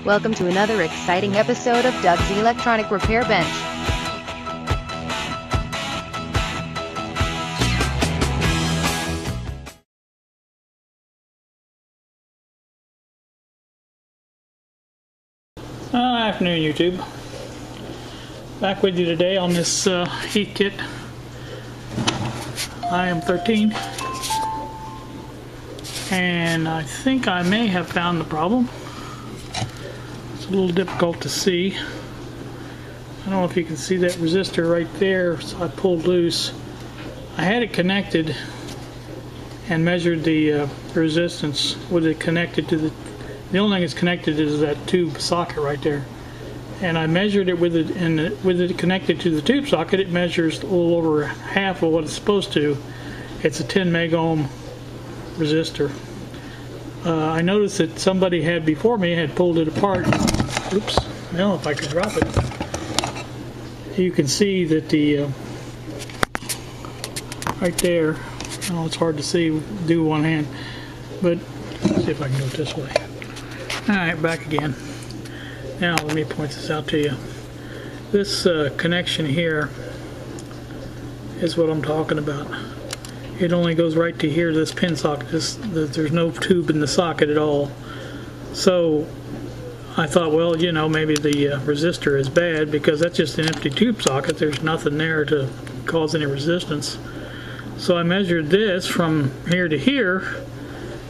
Welcome to another exciting episode of Doug's Electronic Repair Bench. Afternoon, YouTube. Back with you today on this Heathkit IM-13, and I think I may have found the problem. It's a little difficult to see. I don't know if you can see that resistor right there, so I pulled loose. I had it connected and measured the resistance with it connected to the only thing that's connected is that tube socket right there. And I measured it with it, and with it connected to the tube socket, it measures a little over half of what it's supposed to. It's a 10 meg ohm resistor. I noticed that somebody had before me had pulled it apart. Oops, I don't know if I could drop it. You can see that the right there. Oh, it's hard to see. Do one hand, but let's see if I can do it this way. All right, back again. Now let me point this out to you. This connection here is what I'm talking about. It only goes right to here, this pin socket. There's no tube in the socket at all. So I thought, well, you know, maybe the resistor is bad because that's just an empty tube socket. There's nothing there to cause any resistance. So I measured this from here to here,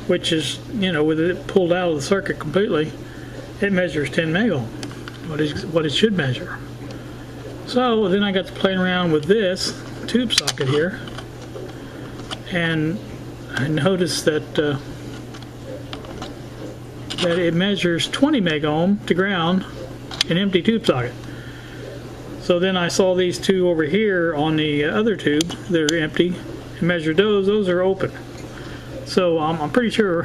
which is, you know, with it pulled out of the circuit completely. It measures 10 meg ohm, what it should measure. So then I got to playing around with this tube socket here, and I noticed that that it measures 20 meg ohm to ground, an empty tube socket. So then I saw these two over here on the other tube, they're empty, and measured those are open. So I'm pretty sure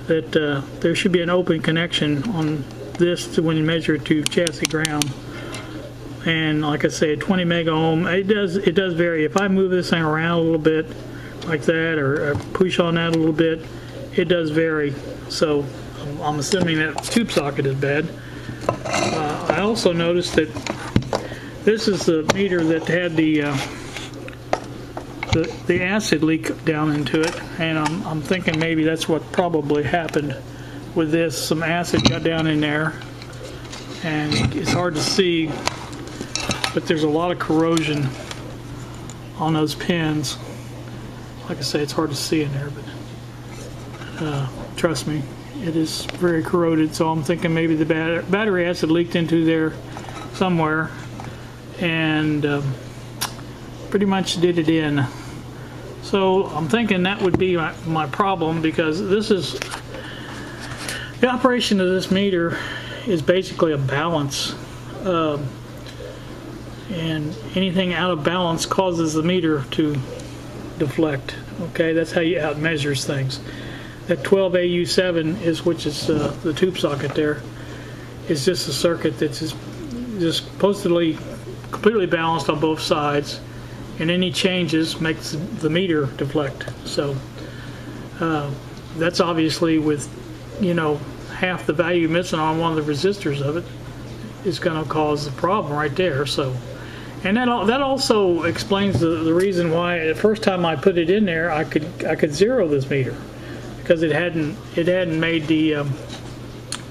that there should be an open connection on this when you measure it to chassis ground. And like I said, 20 meg ohm, it does vary. If I move this thing around a little bit like that, or push on that a little bit, it does vary. So I'm assuming that tube socket is bad. I also noticed that this is the meter that had the acid leak down into it, and I'm thinking maybe that's what probably happened with this. Some acid got down in there, and it's hard to see, but there's a lot of corrosion on those pins. Like I say, it's hard to see in there, but trust me, it is very corroded. So I'm thinking maybe the battery acid leaked into there somewhere, and pretty much did it in. So I'm thinking that would be my problem, because this is the operation of this meter is basically a balance, and anything out of balance causes the meter to deflect. Okay, that's how you out measures things. That 12AU7 is, which is the tube socket there, is just a circuit that's just supposedly completely balanced on both sides, and any changes makes the meter deflect. So that's obviously with, you know, half the value missing on one of the resistors of it is going to cause the problem right there. So, and that also explains the reason why the first time I put it in there, I could zero this meter, because it hadn't made the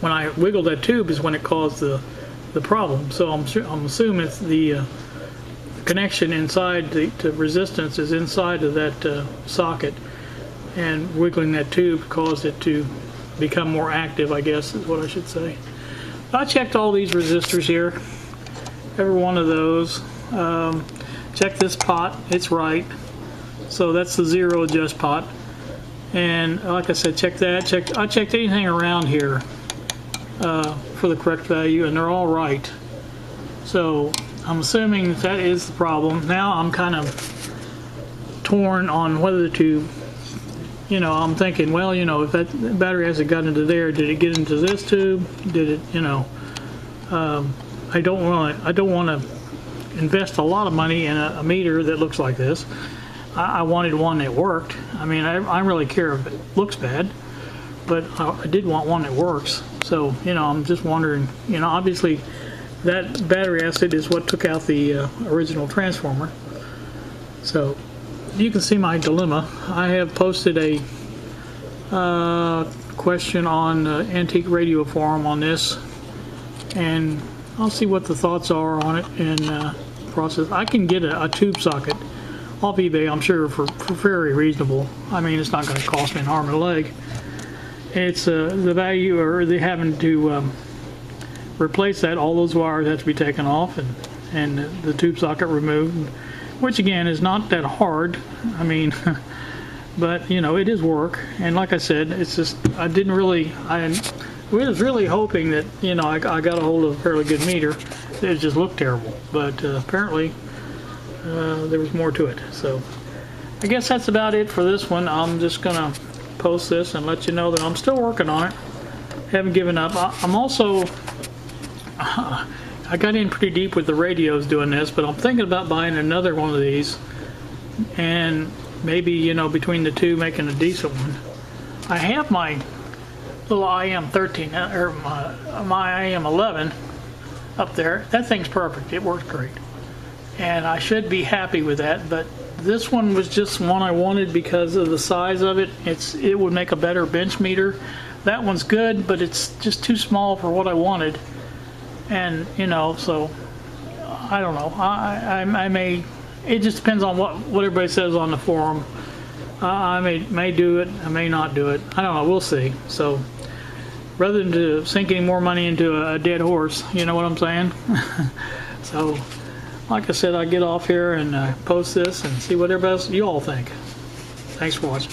when I wiggled that tube is when it caused the problem. So I'm assuming it's the connection inside the resistance is inside of that socket, and wiggling that tube caused it to become more active, I guess is what I should say. I checked all these resistors here, every one of those. Check this pot, it's right, so that's the zero adjust pot. And like I said, check that. I checked anything around here for the correct value, and they're all right. So I'm assuming that is the problem. Now I'm kind of torn on whether to, you know, I'm thinking, well, you know, if that battery hasn't got into there, did it get into this tube? Did it, you know, I don't want to invest a lot of money in a meter that looks like this. I wanted one that worked. I mean, I really care if it looks bad, but I did want one that works. So, you know, I'm just wondering, you know, obviously that battery acid is what took out the original transformer. So you can see my dilemma. I have posted a question on Antique Radio Forum on this, and I'll see what the thoughts are on it and process. I can get a tube socket off eBay, I'm sure, for very reasonable. I mean, it's not going to cost me an arm and a leg. It's the value, or they having to replace that. All those wires have to be taken off and the tube socket removed, which again is not that hard. I mean, but you know, it is work. And like I said, it's just I was really hoping that, you know, I got a hold of a fairly good meter. It just looked terrible, but apparently there was more to it. So I guess that's about it for this one. I'm just gonna post this and let you know that I'm still working on it. Haven't given up. I'm also I got in pretty deep with the radios doing this, but I'm thinking about buying another one of these and maybe, you know, between the two making a decent one. I have my little IM-13 or my IM-11 up there. That thing's perfect. It works great, and I should be happy with that. But this one was just one I wanted because of the size of it. It would make a better bench meter. That one's good, but it's just too small for what I wanted. And you know, so I don't know. I may. It just depends on what everybody says on the forum. I may do it. I may not do it. I don't know. We'll see. So rather than to sink any more money into a dead horse, you know what I'm saying? So, like I said, I get off here and post this and see what everybody else, you all think. Thanks for watching.